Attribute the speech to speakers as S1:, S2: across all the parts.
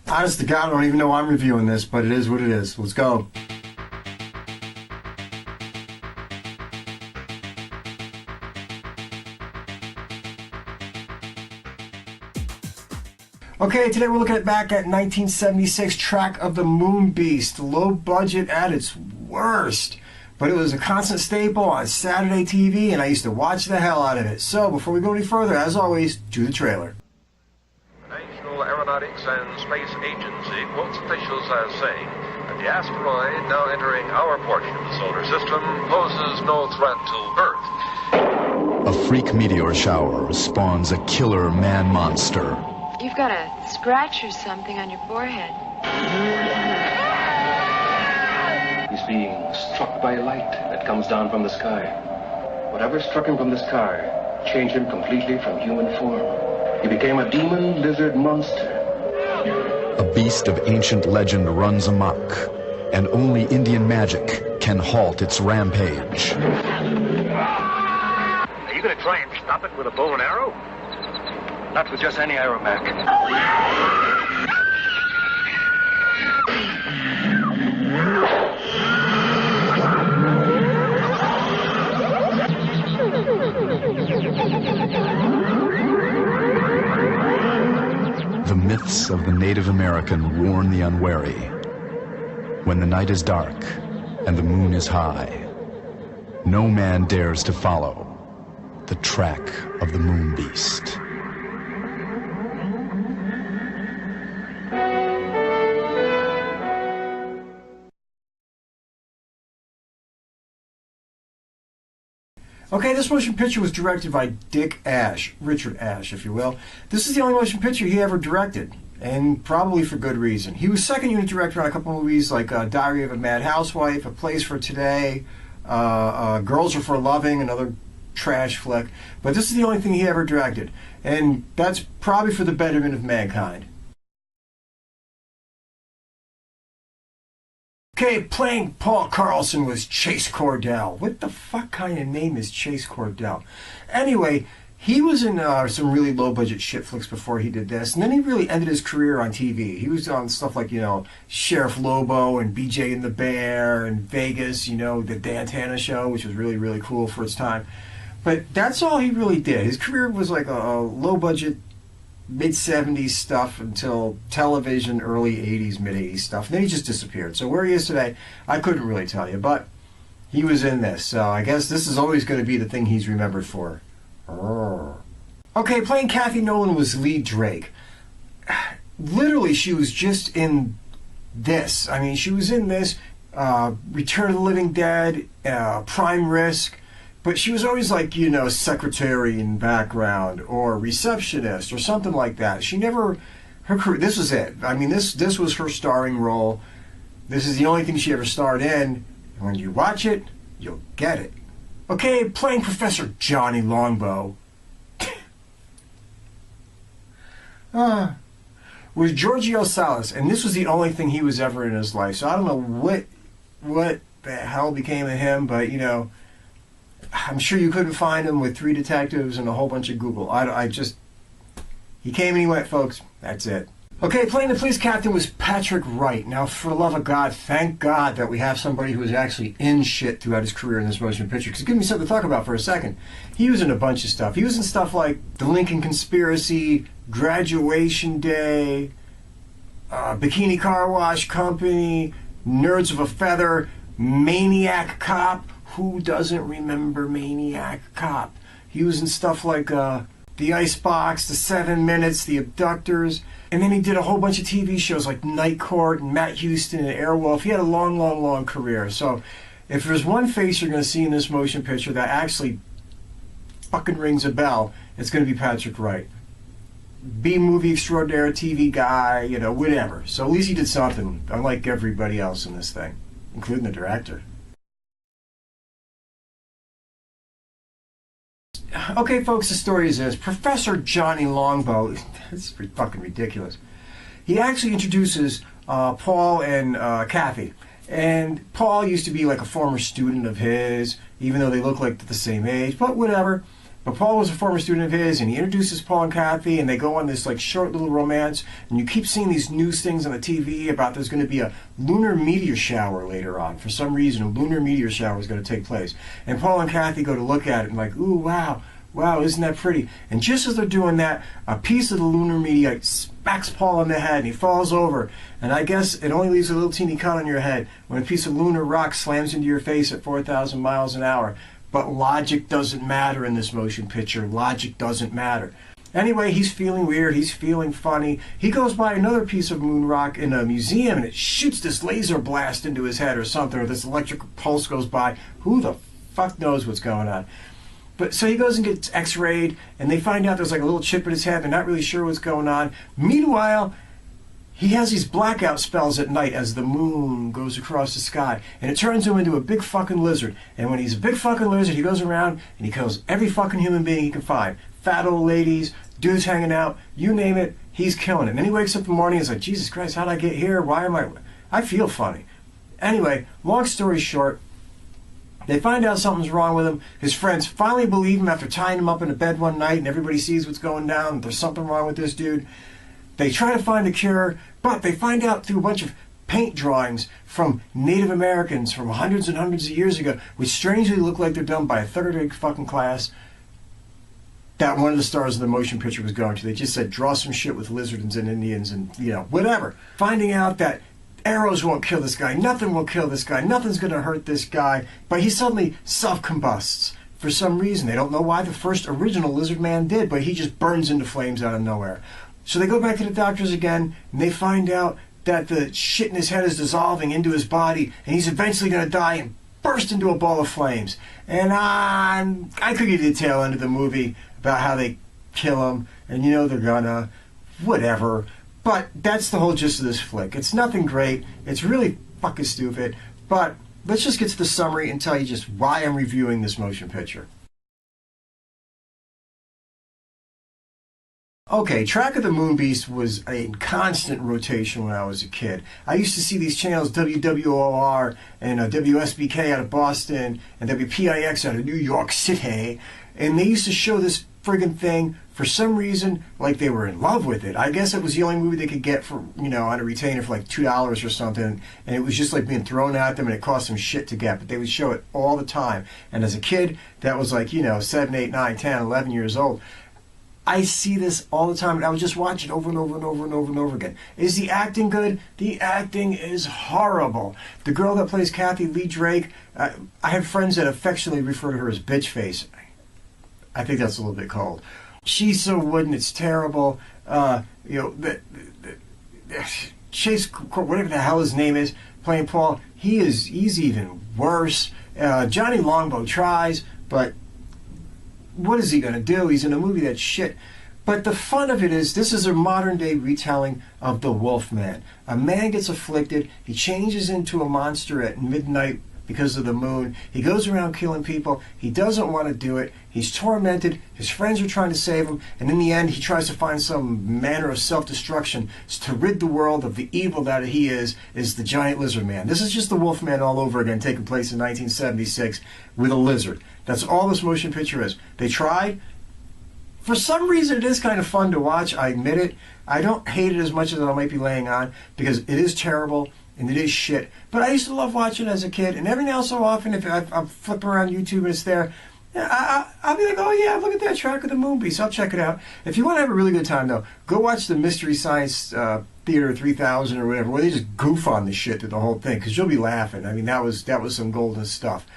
S1: Honest to God, I don't even know I'm reviewing this, but it is what it is. Let's go. Okay, today we're looking back at 1976 track of the MOONBEAST, low budget at its worst. But it was a constant staple on Saturday TV, and I used to watch the hell out of it. So, before we go any further, as always, to the trailer.
S2: The National Aeronautics and Space Agency quotes officials as saying that the asteroid now entering our portion of the solar system poses no threat to Earth.
S3: A freak meteor shower spawns a killer man-monster.
S4: You've got a scratch or something on your forehead.
S5: He's being struck by light that comes down from the sky. Whatever struck him from the sky changed him completely from human form. He became a demon lizard monster.
S3: A beast of ancient legend runs amok, and only Indian magic can halt its rampage.
S6: Are you going to try and stop it with a bow and arrow?
S5: Not with just any arrow, Mac.
S3: The myths of the Native American warn the unwary. When the night is dark and the moon is high, no man dares to follow the track of the MOONBEAST.
S1: Okay, this motion picture was directed by Richard Ashe, if you will. This is the only motion picture he ever directed, and probably for good reason. He was second unit director on a couple movies like Diary of a Mad Housewife, A Place for Today, Girls Are for Loving, another trash flick. But this is the only thing he ever directed, and that's probably for the betterment of mankind. Okay, playing Paul Carlson was Chase Cordell. What the fuck kind of name is Chase Cordell? Anyway, he was in some really low-budget shit flicks before he did this, and then he really ended his career on TV. He was on stuff like, Sheriff Lobo and BJ and the Bear and Vegas, the Dan Tana show, which was really, really cool for its time. But that's all he really did. His career was like a low-budget mid-70s stuff until television, early 80s, mid-80s stuff. And then he just disappeared. So where he is today, I couldn't really tell you. But he was in this. So I guess this is always going to be the thing he's remembered for. Okay, playing Kathy Nolan was Leigh Drake. Literally, she was just in this. I mean, she was in this, Return of the Living Dead, Prime Risk. But she was always like, secretary in background or receptionist or something like that. She never, her career, this was it. I mean, this was her starring role. This is the only thing she ever starred in. And when you watch it, you'll get it. Okay, playing Professor Johnny Longbow was Giorgio Salas, and this was the only thing he was ever in his life. So I don't know what the hell became of him, but I'm sure you couldn't find him with 3 detectives and a whole bunch of Google. He came and he went, folks. That's it. Okay, playing the police captain was Patrick Wright. Now, for the love of God, thank God that we have somebody who was actually in shit throughout his career in this motion picture. Because give me something to talk about for a second. He was in a bunch of stuff. He was in stuff like The Lincoln Conspiracy, Graduation Day, Bikini Car Wash Company, Nerds of a Feather, Maniac Cop. Who doesn't remember Maniac Cop? He was in stuff like The Icebox, The 7 Minutes, The Abductors, and then he did a whole bunch of TV shows like Night Court and Matt Houston and Airwolf. He had a long, long, long career. So if there's one face you're going to see in this motion picture that actually fucking rings a bell, it's going to be Patrick Wright. B-movie extraordinaire, TV guy, whatever. So at least he did something, unlike everybody else in this thing, including the director. Okay, folks, the story is this. Professor Johnny Longbow, this is fucking ridiculous. He actually introduces Paul and Kathy. And Paul used to be like a former student of his, even though they look like the same age, but whatever. But Paul was a former student of his, and he introduces Paul and Kathy, and they go on this like short little romance. And you keep seeing these news things on the TV about there's going to be a lunar meteor shower later on. For some reason, a lunar meteor shower is going to take place. And Paul and Kathy go to look at it and like, ooh, wow. Wow, isn't that pretty? And just as they're doing that, a piece of the lunar meteorite smacks Paul on the head, and he falls over. And I guess it only leaves a little teeny cut on your head when a piece of lunar rock slams into your face at 4,000 miles an hour. But logic doesn't matter in this motion picture. Logic doesn't matter. Anyway, he's feeling weird. He's feeling funny. He goes by another piece of moon rock in a museum, and it shoots this laser blast into his head or something, or this electric pulse goes by. Who the fuck knows what's going on? But so he goes and gets x-rayed, and they find out there's like a little chip in his head. They're not really sure what's going on. Meanwhile, he has these blackout spells at night as the moon goes across the sky, and it turns him into a big fucking lizard. And when he's a big fucking lizard, he goes around and he kills every fucking human being he can find. Fat old ladies, dudes hanging out, you name it, he's killing it. And then he wakes up in the morning and he's like, Jesus Christ, how'd I get here? Why am I feel funny. Anyway, long story short, they find out something's wrong with him. His friends finally believe him after tying him up in a bed one night, and everybody sees what's going down. There's something wrong with this dude. They try to find a cure, but they find out through a bunch of paint drawings from Native Americans from hundreds and hundreds of years ago, which strangely look like they're done by a third-grade fucking class, that one of the stars of the motion picture was going to. They just said, draw some shit with lizards and Indians and, you know, whatever. Finding out that arrows won't kill this guy, nothing will kill this guy, nothing's going to hurt this guy, but he suddenly self-combusts for some reason. They don't know why the first original lizard man did, but he just burns into flames out of nowhere. So they go back to the doctors again, and they find out that the shit in his head is dissolving into his body, and he's eventually going to die and burst into a ball of flames. And I could give you the tail end of the movie about how they kill him, and you know they're gonna, whatever. But that's the whole gist of this flick. It's nothing great. It's really fucking stupid. But let's just get to the summary and tell you just why I'm reviewing this motion picture. Okay, Track of the MOONBEAST was in constant rotation when I was a kid. I used to see these channels, WWOR and WSBK out of Boston and WPIX out of New York City, and they used to show this friggin' thing for some reason like they were in love with it. I guess it was the only movie they could get for, you know, on a retainer for like $2 or something, and it was just like being thrown at them, and it cost them shit to get, but they would show it all the time. And as a kid, that was like, you know, 7, 8, 9, 10, 11 years old. I see this all the time, and I would just watch it over and over and over and over and over again. Is the acting good? The acting is horrible. The girl that plays Kathy Lee Drake, I have friends that affectionately refer to her as bitch face. I think that's a little bit cold. She's so wooden, it's terrible. You know, Chase, whatever the hell his name is, playing Paul, he's even worse. Johnny Longbow tries, but what is he going to do? He's in a movie that's shit. But the fun of it is, this is a modern-day retelling of the Wolfman. A man gets afflicted. He changes into a monster at midnight because of the moon. He goes around killing people. He doesn't want to do it. He's tormented. His friends are trying to save him. And in the end, he tries to find some manner of self-destruction to rid the world of the evil that he is the giant lizard man. This is just the Wolfman all over again, taking place in 1976 with a lizard. That's all this motion picture is. They tried. For some reason, it is kind of fun to watch. I admit it. I don't hate it as much as I might be laying on, because it is terrible and it is shit. But I used to love watching it as a kid, and every now and so often, if I'm flipping around YouTube and it's there, I'll be like, oh yeah, look at that Track of the MOONBEAST. I'll check it out. If you want to have a really good time, though, go watch the Mystery Science Theater 3000 or whatever, where they just goof on the shit through the whole thing, because you'll be laughing. I mean, that was some golden stuff.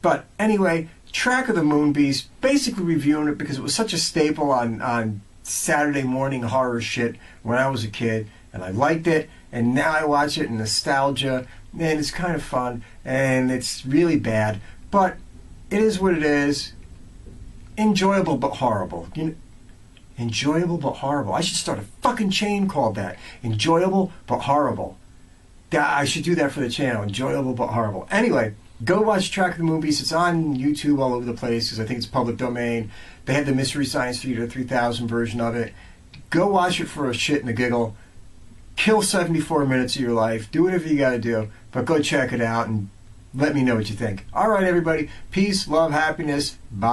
S1: But anyway, Track of the MOONBEAST, basically reviewing it because it was such a staple on Saturday morning horror shit when I was a kid, and I liked it, and now I watch it in nostalgia, and it's kind of fun, and it's really bad, but it is what it is. Enjoyable but horrible. You know, enjoyable but horrible. I should start a fucking chain called that. Enjoyable but horrible. I should do that for the channel. Enjoyable but horrible. Anyway, go watch Track of the MOONBEAST. It's on YouTube all over the place because I think it's public domain. They have the Mystery Science Theater 3000 version of it. Go watch it for a shit and a giggle. Kill 74 minutes of your life. Do whatever you got to do, but go check it out and let me know what you think. All right, everybody. Peace, love, happiness. Bye.